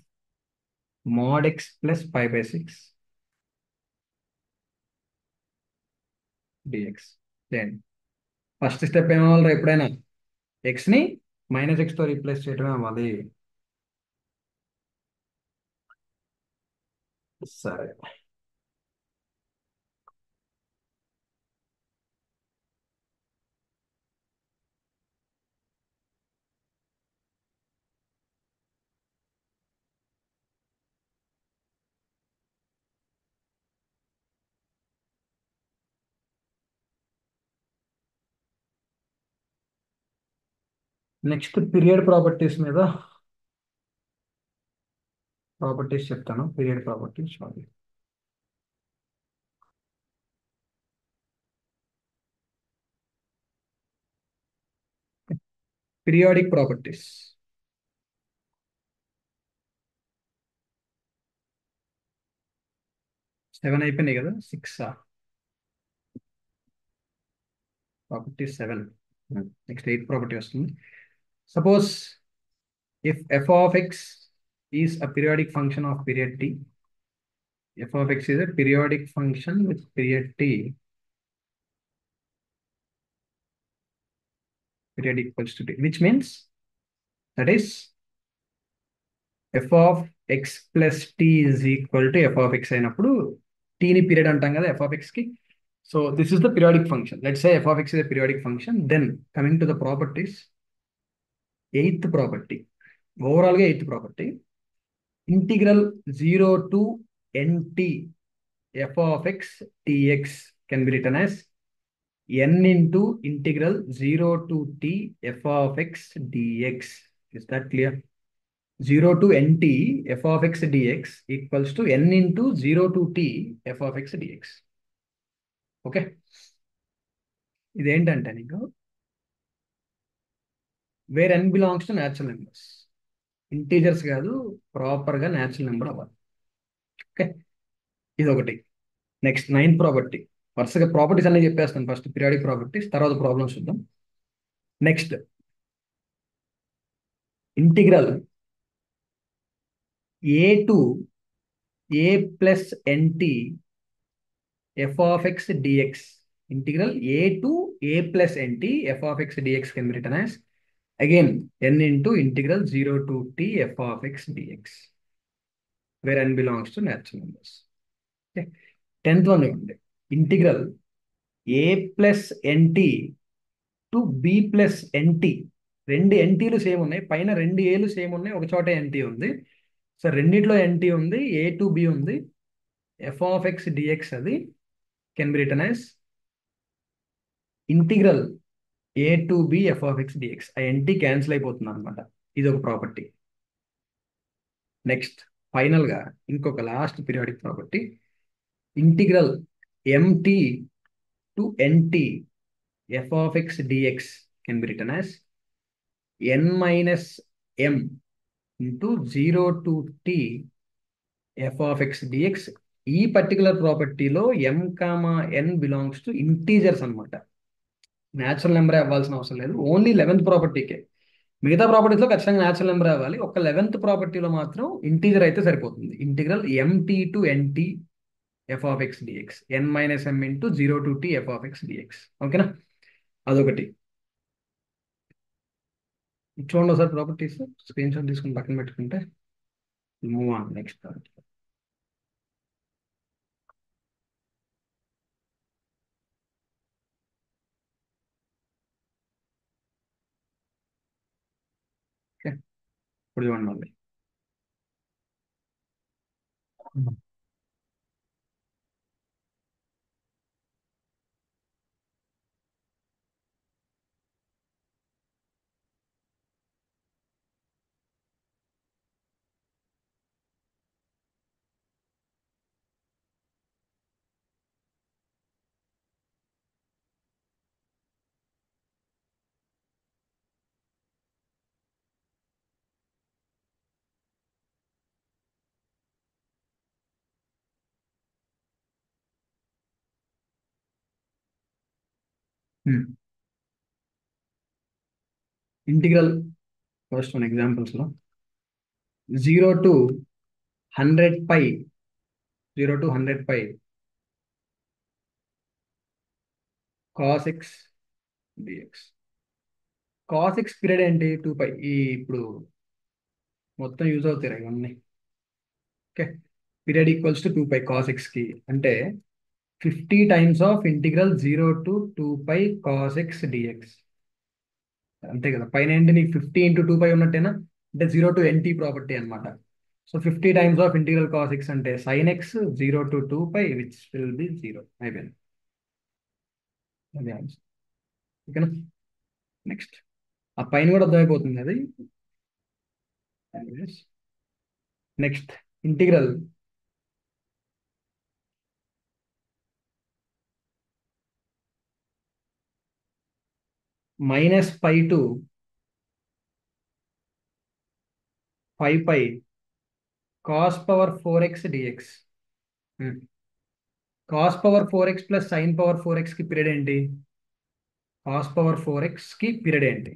mod x plus π/6 dx. చేయండి. ఫస్ట్ స్టెప్ ఏమవ్వాలి, ఎప్పుడైనా ఎక్స్ని -x తో replace చేయడమే అవ్వాలి. సరే, నెక్స్ట్ పీరియడ్ ప్రాపర్టీస్ మీద ప్రాపర్టీస్ చెప్తాను. Period properties sorry, periodic properties. 7 అయిపోయినాయి కదా, 6 ప్రాపర్టీ 7. నెక్స్ట్ 8 ప్రాపర్టీ వస్తుంది. Suppose if f of x is a periodic function of period t, f of x is a periodic function with period equals to t, which means that is f of x plus t is equal to f of x అయినప్పుడు t ని period అంటాం కదా f of x కి. So this is the periodic function. Let's say f of x is a periodic function. Then coming to the properties, eighth property, overall eighth property, integral 0 to nt f of x dx can be written as n into integral 0 to t f of x dx. Is that clear? 0 to nt f of x dx equals to n into 0 to t f of x dx. Okay, ఇదేంటంటే నీకు where n belongs to natural numbers, integers కాదు, ప్రాపర్గా natural number అవ్వాలి. Okay, ఇది ఒకటి. Next ninth property, వరుసగా properties అన్ని చెప్పేస్తాను. ఫస్ట్ పీరియాడిక్ ప్రాపర్టీస్, తర్వాత ప్రాబ్లమ్స్ చూద్దాం. Next integral A to a plus nt f of x dx. Integral a to a plus nt f of x dx can be written as again n into integral 0 to t f of x dx, where n belongs to natural numbers. Okay. 10th one ఉంది, integral a plus nt to b plus nt. రెండు ఎన్టీలు same ఉన్నాయి, పైన రెండు ఏలు same ఉన్నాయి, ఒక చోట NT ఉంది. సో రెండిట్లో ఎన్టీ ఉంది, ఏ టు బి ఉంది. ఎఫ్ ఆఫ్ ఎక్స్ డిఎక్స్ అది can be written as integral A to B F of X DX. ఆ ఎన్టీ క్యాన్సిల్ అయిపోతుంది అనమాట. ఇది ఒక ప్రాపర్టీ. నెక్స్ట్ ఫైనల్గా ఇంకొక last periodic property, integral empty to NT F of X DX can be written as N minus M into 0 to T F of X DX. ఈ particular ప్రాపర్టీలో M comma N belongs to integers అనమాట. Natural number అవ్వాల్సిన అవసరం లేదు, only 11th ప్రాపర్టీకే. మిగతా ప్రాపర్టీస్లో ఖచ్చితంగా natural number అవ్వాలి, ఒక 11th ప్రాపర్టీలో మాత్రం ఇంటీజర్ అయితే సరిపోతుంది. Integral empty to NT F of X dx, n minus M into 0 to T F of X dx. ఓకేనా, అదొకటి. చూడండి ఒకసారి ప్రాపర్టీస్, స్క్రీన్ షాట్ తీసుకుని పక్కన పెట్టుకుంటే మూవ్ ఆన్ నెక్స్ట్. ఓకే, ఇప్పుడు చూడండి మళ్ళీ. ఇంటిగ్రల్ ఫస్ట్ వన్ ఎగ్జాంపుల్స్లో 0 to 100 pi 0 to 100 pi cos x dx. Cos x period ఏంటి? 2π. ఈ ఇప్పుడు మొత్తం యూజ్ అవుతాయి ఇవన్నీ. Okay, period equals to 2π cos ఎక్స్కి, అంటే 50 times of integral 0 to 2π cos x dx. అంతే కదా, పైన ఏంటి నీకు 50 ఇంటూ 2π ఉన్నట్టేనా, అంటే 0 టు ఎన్టీ ప్రాపర్టీ అనమాట. So 50 times of integral cos x అంటే sine x 0 to 2π which will be 0. అయిపోయింది, అదే ఆన్సర్. ఓకేనా, నెక్స్ట్ ఆ పైన కూడా అర్థమైపోతుంది అది. Next integral -π to 5π cos power 4x dx. Cos power 4x plus sine power 4x కి పీరియడ్ ఏంటి? కాస్ పవర్ 4x కి పీరియడ్ ఏంటి?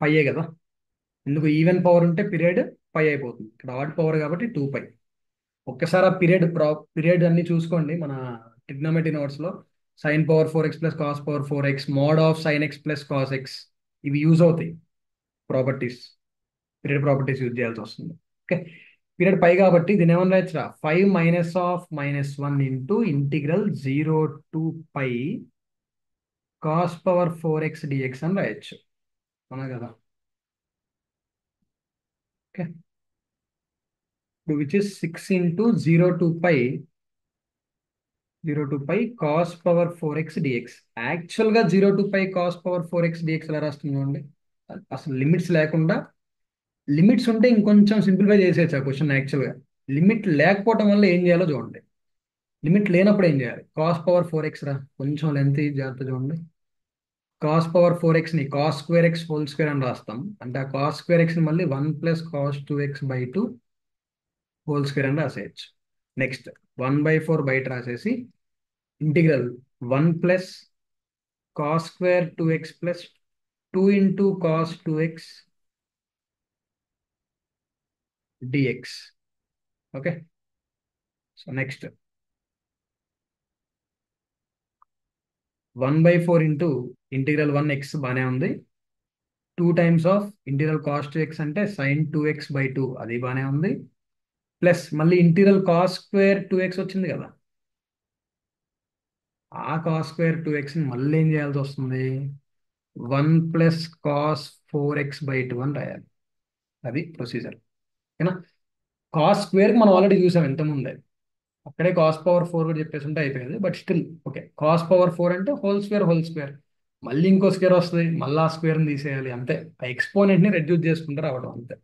పైయే కదా. ఎందుకు? ఈవెన్ పవర్ ఉంటే పీరియడ్ పై అయిపోతుంది, ఇక్కడ ఆడ్ పవర్ కాబట్టి 2π. ఒక్కసారి ఆ పీరియడ్ అన్ని చూసుకోండి మన ట్రిగ్నోమెట్రీ నోట్స్ లో. Sine power 4x plus cos power 4x, mod of sine x plus cos x, ఇవి యూజ్ అవుతాయి. ప్రాపర్టీస్, పీరియడ్ ప్రాపర్టీస్ యూజ్ చేయాల్సి వస్తుంది. ఓకే, పీరియడ్ పై కాబట్టి దీని ఏమన్నా రాయొచ్చురా, 5 - (-1) integral 0 to π cos power 4x dx అని రాయొచ్చు. అవునా కదా? Okay, which is 6 × 0 to π cos power 4x dx. యాక్చువల్గా 0 to π cos power 4x dx ఎలా రాస్తుంది అండి? అసలు లిమిట్స్ లేకుండా, లిమిట్స్ ఉంటే ఇంకొంచెం సింప్లిఫై చేసేయచ్చు ఆ క్వశ్చన్ యాక్చువల్గా. లిమిట్ లేకపోవడం వల్ల ఏం చేయాలో చూడండి. లిమిట్ లేనప్పుడు ఏం చేయాలి? కాస్ పవర్ 4x రా, కొంచెం లెంత్ జాగ్రత్త చూడండి. కాస్ పవర్ 4x ని cos square X whole square అని రాస్తాం. అంటే ఆ కాస్ స్క్వేర్ ఎక్స్ ని మళ్ళీ 1 + cos 2x/2 హోల్ స్క్వేర్ అని రాసేయచ్చు. నెక్స్ట్ 1/4 బయట రాసేసి ఇంటిగ్రల్ 1 + cos² 2x plus 2 × cos 2x dx. Okay, so next 1/4 into integral 1x బాగానే ఉంది. 2 times of integral cos 2x అంటే sin 2x/2, అది బాగానే ఉంది. ప్లస్ మళ్ళీ ఇంటిగ్రల్ cos² 2x వచ్చింది కదా, ఆ cos²2x ని మళ్ళీ ఏం చేయాల్సి వస్తుంది? 1 + cos 4x/2 అని రాయాలి. అది ప్రొసీజర్. ఓకేనా? కాస్ స్క్వేర్కి మనం ఆల్రెడీ చూసాం ఇంతకుముందే, అక్కడే కాస్ పవర్ 4 కూడా చెప్పేసి ఉంటే అయిపోయింది. But still okay, cos power 4 అంటే హోల్ స్క్వేర్, మళ్ళీ ఇంకో స్క్వేర్ వస్తుంది, మళ్ళీ ఆ స్క్వేర్ని తీసేయాలి, అంతే. ఆ ఎక్స్పోనెంట్ని రెడ్యూస్ చేసుకుంటూ రావడం అంతే.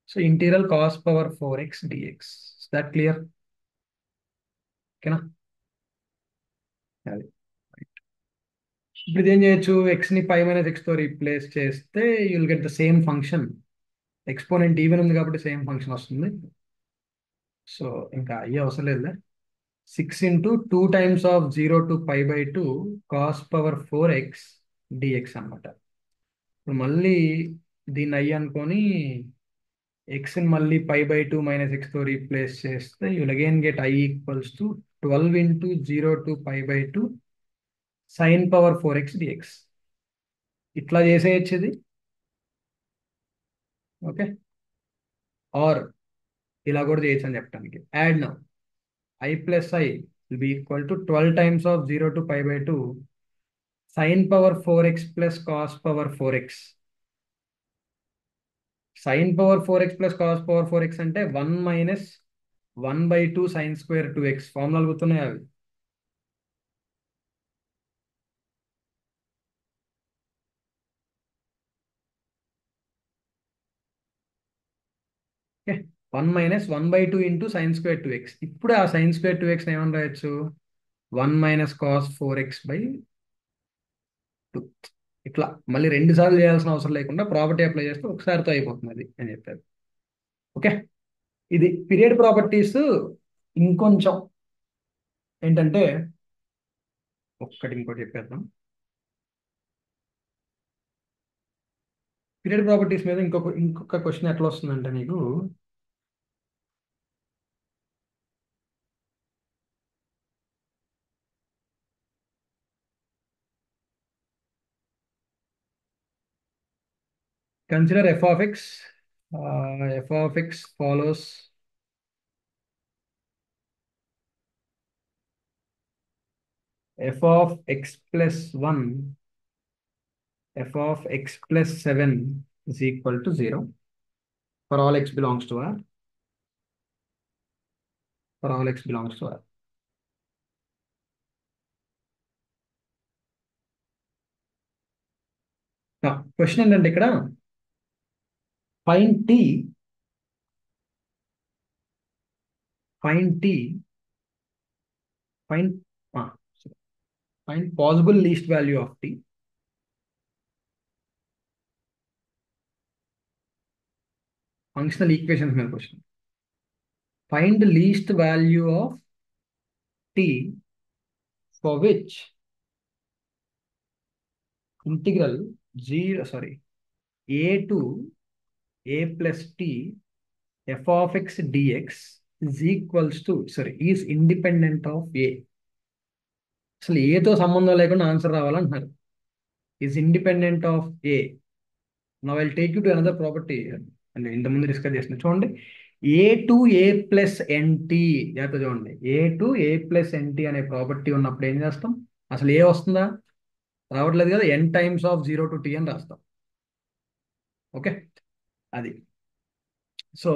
So integral cos power 4x dx. That clear? ఓకేనా? అది. ఇప్పుడు ఇది ఏం చేయొచ్చు, ఎక్స్ని π - x తో రీప్లేస్ చేస్తే you'll get the same function. Exponent even ఉంది కాబట్టి సేమ్ ఫంక్షన్ వస్తుంది. సో ఇంకా అయ్యే అవసరం లేదు. 6 × 2 times of 0 to π/2 cos power 4x dx అనమాట. ఇప్పుడు మళ్ళీ దీన్ని అయ్యి అనుకొని ఎక్స్ని మళ్ళీ π/2 - x తో రీప్లేస్ చేస్తే you'll again get i = 12 × 0 to π/2 sine power 4x dx. ఇట్లా చేసేయచ్చు ఇది. ఓకే, ఆర్ ఇలా కూడా చేయొచ్చు అని చెప్పడానికి. Add now i + i will be equal to 12 times of 0 to π/2 sine power 4x plus cos power 4x. Sine power 4x plus cos power 4x అంటే 1 - 1/2 sin²2x. ఫార్ములాలు గుర్తున్నాయి అవి. Okay, 1 - 1/2 into sin²2x. ఇప్పుడు ఆ sin²2x ఏమని రాయొచ్చు? 1 - cos 4x/2. ఇట్లా మళ్ళీ రెండు సార్లు చేయాల్సిన అవసరం లేకుండా ప్రాపర్టీ అప్లై చేస్తే ఒకసారితో అయిపోతుంది అది అని చెప్పారు. ఓకే, ఇది పీరియడ్ ప్రాపర్టీస్. ఇంకొంచెం ఏంటంటే ఇంకోటి చెప్పేద్దాం. పీరియడ్ ప్రాపర్టీస్ మీద ఇంకొక క్వశ్చన్ ఎట్లా వస్తుందంటే నీకు, consider f of x. f of x follows f of x plus 1, f of x plus 7 is equal to 0 for all x belongs to R. For all x belongs to R. Question ఏంటంటే ఇక్కడ find t, find t, find find possible least value of t. Functional equations మీద question. Find least value of t for which integral 0 a to a plus t f of x dx is equals to sorry is independent of a. అసలు ఏతో సంబంధం లేకుండా answer రావాలంటున్నారు. Is independent of a. Now I'll take you to another property and ఇంతకుముందు discuss చేసిన చూడండి. A to a plus n t. జాగ్రత్త చూడండి, a to a plus n t అనే ప్రాపర్టీ ఉన్నప్పుడు ఏం చేస్తాం? అసలు ఏ వస్తుందా? రావట్లేదు కదా, n times of zero to t అని రాస్తాం. ఓకే, అది. సో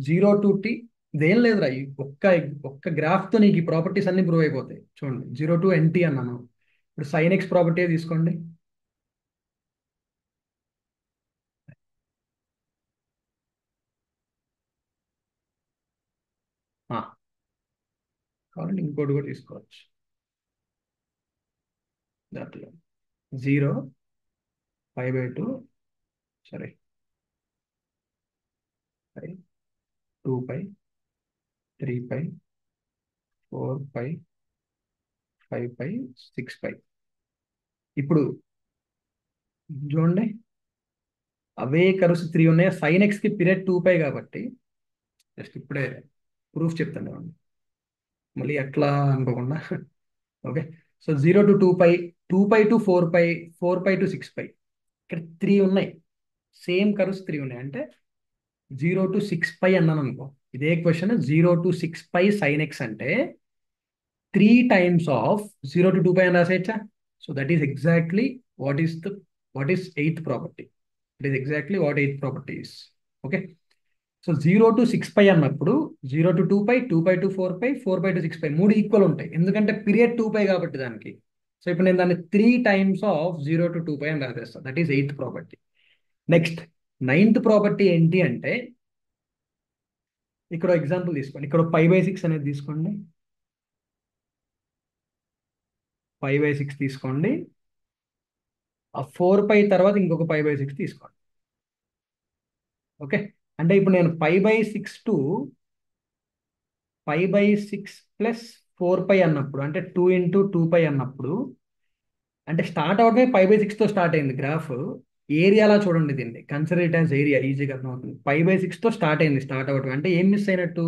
జీరో టు టీ ఇదేం లేదురా, ఈ ఒక్క ఒక్క గ్రాఫ్తో నీకు ఈ ప్రాపర్టీస్ అన్ని ప్రూవ్ అయిపోతాయి. చూడండి, జీరో టు ఎన్టీ అన్నాను. ఇప్పుడు సైన్ ఎక్స్ ప్రాపర్టీ తీసుకోండి. ఆ, కావాలంటే ఇంకోటి కూడా తీసుకోవచ్చు. దాంట్లో జీరో, 5/2, సరే, 5, 2π, 3π, 4π, 5π, 6π. ఇప్పుడు చూడండి, అవే కరుసు 3 ఉన్నాయి. సైన్ ఎక్స్ కి పీరియడ్ 2π కాబట్టి జస్ట్ ఇప్పుడే ప్రూఫ్ చెప్తాను చూడండి, మళ్ళీ ఎట్లా అనుకోకుండా. Okay, so 0 to 2π, 2π to 4π, 4π to 6π. ఇక్కడ 3 ఉన్నాయి, సేమ్ కరుస్ 3 ఉన్నాయి. అంటే 0 to 6π అన్నాను అనుకో, ఇదే క్వశ్చన్ 0 to 6π సైన్ ఎక్స్ అంటే 3 times of 0 to 2π అని రాసేయచ్చా? So that is exactly what is eighth property. It is exactly what eighth property is. Okay, so 0 to 6π అన్నప్పుడు 0 to 2π, 2π to 4π, 4π to 6π మూడు ఈక్వల్ ఉంటాయి, ఎందుకంటే పీరియడ్ 2π కాబట్టి దానికి. సో ఇప్పుడు నేను దాన్ని 3 times of 0 to 2π అని రాసేస్తాను. That is eighth property. Next, ninth property ఏంటి అంటే, ఇక్కడ ఎగ్జాంపుల్ తీసుకోండి. ఇక్కడ 5/6 అనేది తీసుకోండి, 5/6 తీసుకోండి. ఆ 4π తర్వాత ఇంకొక 5/6 తీసుకోండి. ఓకే, అంటే ఇప్పుడు నేను 5/6 + 4π అన్నప్పుడు, అంటే 2 × 2π అన్నప్పుడు, అంటే స్టార్ట్ అవడమే 5/6తో స్టార్ట్ అయింది గ్రాఫ్. ఏరియాలా చూడండి, దీన్ని కన్సిడర్ ఇట్ యాజ్ ఏరియా, ఈజీగా అర్థమవుతుంది. 5/6తో స్టార్ట్ అయింది, స్టార్ట్ అవ్వడం అంటే ఏం మిస్ అయినట్టు?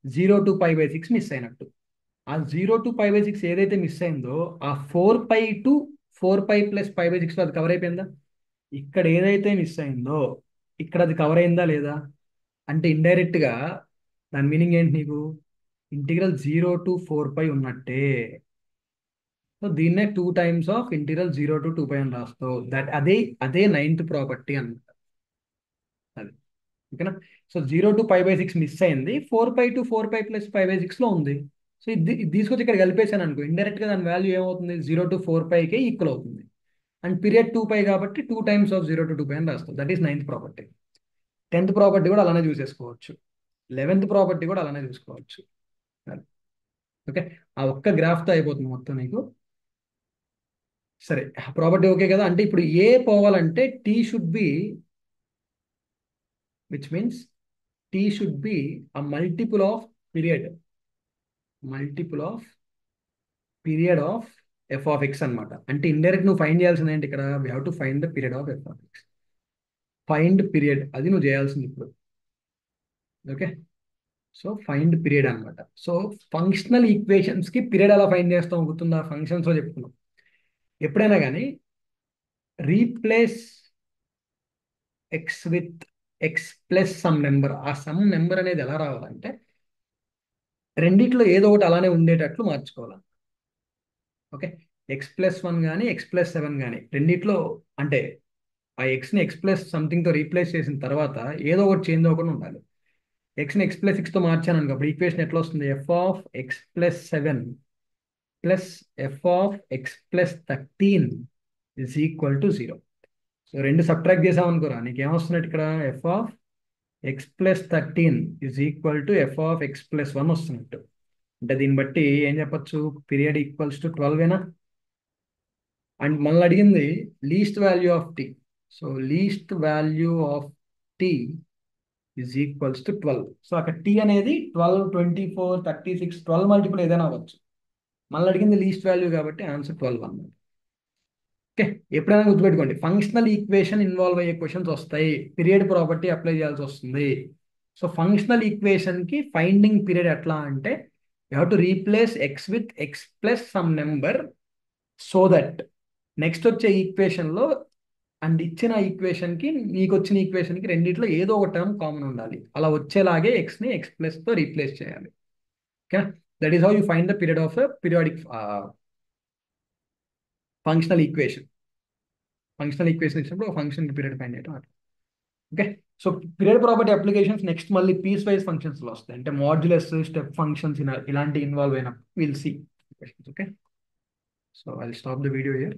0 to 5/6 మిస్ అయినట్టు. ఆ 0 to 5/6 ఏదైతే మిస్ అయిందో, ఆ 4π + 5/6 అది కవర్ అయిపోయిందా? ఇక్కడ ఏదైతే మిస్ అయిందో ఇక్కడ అది కవర్ అయిందా లేదా? అంటే ఇండైరెక్ట్ గా దాని మీనింగ్ ఏంటి నీకు? ఇంటిగ్రల్ 0 to 4π ఉన్నట్టే. సో దీన్నే 2 times of ఇంటిగ్రల్ 0 to 2π అని రాస్తావు. అదే అదే నైన్త్ ప్రాపర్టీ అన్నమాట. అది ఓకేనా? సో 0 to 5/6 మిస్ అయింది, 4π to 4π + 5/6 లో ఉంది. సో ఇది తీసుకొచ్చి ఇక్కడ కలిపేశాను అనుకో, ఇండైరెక్ట్ గా దాని వాల్యూ ఏమవుతుంది? 0 to 4πకే ఈక్వల్ అవుతుంది. అండ్ పీరియడ్ 2π కాబట్టి 2 times of 0 to 2π అని రాస్తాం. That is ninth property. 10th property కూడా అలానే చూసేసుకోవచ్చు. 11th ప్రాపర్టీ కూడా అలానే చూసుకోవచ్చు. ఓకే, ఆ ఒక్క గ్రాఫ్తో అయిపోతుంది మొత్తం నీకు. సరే, ఆ ప్రాపర్టీ ఓకే కదా? అంటే ఇప్పుడు ఏ పోవాలంటే t should be, which means t should be a multiple of period, multiple of period of f(x) అనమాట. అంటే ఇండైరెక్ట్ నువ్వు ఫైండ్ చేయాల్సింది ఏంటి ఇక్కడ? We have to find the period of f(x). Find period, అది నువ్వు చేయాల్సింది ఇప్పుడు. ఓకే, సో ఫైండ్ పీరియడ్ అనమాట. సో ఫంక్షనల్ ఈక్వేషన్స్ కి పీరియడ్ ఎలా ఫైండ్ చేస్తాం గుర్తుందా? ఫంక్షన్స్ లో చెప్పుకున్నాం. ఎప్పుడైనా కానీ replace x with x plus some number. ఆ సమ్ నెంబర్ అనేది ఎలా రావాలంటే రెండిట్లో ఏదో ఒకటి అలానే ఉండేటట్లు మార్చుకోవాలి. ఓకే, x+1 కానీ x+7 కానీ రెండిట్లో, అంటే ఆ ఎక్స్ని x+సంథింగ్తో రీప్లేస్ చేసిన తర్వాత ఏదో ఒకటి చేంజ్ అవ్వకుండా ఉండాలి. ఎక్స్ని x+6తో మార్చాను అనుకో, అప్పుడు ఈక్వేషన్ ఎట్లా వస్తుంది? f(x+7 + f(x+13) = 0. సో రెండు సబ్ట్రాక్ట్ చేసాం అనుకోరా, నీకేమొస్తున్నట్టు ఇక్కడ? f(x+13) = f(x+1) వస్తున్నట్టు. అంటే దీన్ని బట్టి ఏం చెప్పొచ్చు? పీరియడ్ = 12. అండ్ మనల్ని అడిగింది least value of t. So least value of t = 12. So అక్కడ టీ అనేది 12, 24, 36, 12 మల్టిపుల్ ఏదైనా అవ్వచ్చు. మనల్ని అడిగింది లీస్ట్ వాల్యూ కాబట్టి ఆన్సర్ 12 అన్నమాట. ఓకే, ఎప్పుడైనా గుర్తుపెట్టుకోండి, ఫంక్షనల్ ఈక్వేషన్ ఇన్వాల్వ్ అయ్యే క్వశ్చన్స్ వస్తాయి, పీరియడ్ ప్రాపర్టీ అప్లై చేయాల్సి వస్తుంది. సో ఫంక్షనల్ ఈక్వేషన్ కి ఫైండింగ్ పీరియడ్ ఎట్లా అంటే you have to replace x with x plus some number so that next వచ్చే ఈక్వేషన్ లో అండ్ ఇచ్చిన ఈక్వేషన్ కి నీకు వచ్చిన ఈక్వేషన్ కి రెండిట్లో ఏదో ఒక టర్మ్ కామన్ ఉండాలి. అలా వచ్చేలాగే ఎక్స్ ని ఎక్స్ ప్లస్ తో రీప్లేస్ చేయాలి. Okay, that is how you find the period of periodic functional equation. Functional equation ఇచ్చినప్పుడు ఒక ఫంక్షన్ పీరియడ్ ఫైండ్ చేయడం. Okay, so period property applications next మళ్ళీ పీస్ వైజ్ ఫంక్షన్స్ లో వస్తాయి. అంటే మాడ్యులస్, స్టెప్ ఫంక్షన్స్ ఇలాంటి ఇన్వాల్వ్ అయినప్పుడు will see. Okay, so I stop the video here.